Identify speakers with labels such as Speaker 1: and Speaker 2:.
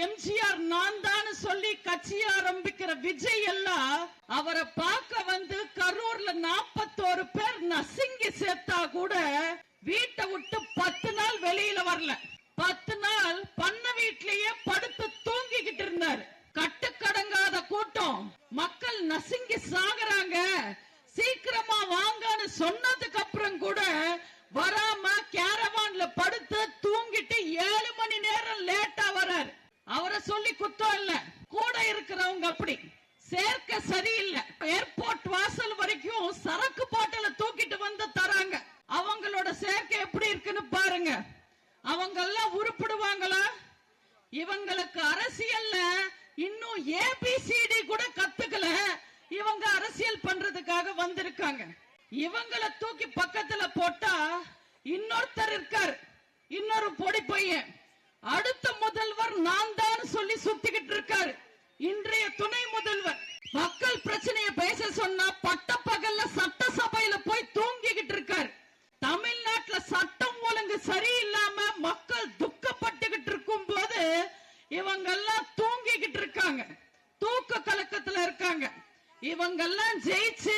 Speaker 1: எம்ஜிஆர் நான் தான் சொல்லி கட்சி ஆரம்பிக்கிற விஜய் எல்லாம் அவரை பார்க்க வந்து கரூர்ல 41 பேர் நசுங்கி சேர்த்தா கூட வீட்டை விட்டு 10 நாள் வெளியில வரல. 10 நாள் பண்ண வீட்லயே படுத்து தூங்கிக்கிட்டு இருந்தாரு. கட்டுக்கடங்காத கூட்டம், மக்கள் நசுங்கி சாகுறாங்க, சீக்கிரமா வாங்கன்னு சொன்னதுக்கு அப்புறம் கூட வராம கேரவான்ல படுத்து தூங்கிட்டு 7 மணி நேரம் லேட்டா வராரு. அவரை சொல்லி குத்தம் இல்ல, கூட இருக்கிறவங்க அப்படி சேர்க்க சரியில்லை. ஏர்போர்ட் வாசல் வரைக்கும் சரக்கு பாட்டில தூக்கிட்டு வந்து தராங்க. அவங்களோட சேர்க்கை எப்படி இருக்குன்னு பாருங்க. அவங்க எல்லாம் உருப்பிடுவாங்களா? இவங்களுக்கு அரசியல்ல இன்னும் ஏபிசிடி கூட கத்துக்கல. இவங்க அரசியல் பண்றதுக்காக வந்திருக்காங்க. இவங்களை தூக்கி பக்கத்துல போட்டா இன்னொருத்தர் இருக்கார், இன்னொரு பொடி பையன். அடுத்த முதல்வர் நான் தான் சொல்லி சுத்திக்கிட்டு இருக்காரு. இன்றைய துணை முதல்வர் மக்கள் பிரச்சனையை பேச சொன்னா பட்டப்பகல்ல சட்டசபையில போய் தூங்கிக்கிட்டு இருக்காரு. தமிழ்நாட்டுல சட்டம் ஒழுங்கு சரியில்லாம மக்கள் துக்கப்பட்டுகிட்டு இருக்கும் போது இவங்க எல்லாம் தூங்கிக்கிட்டு இருக்காங்க, தூக்க கலக்கத்துல இருக்காங்க. இவங்க எல்லாம் ஜெயிச்சு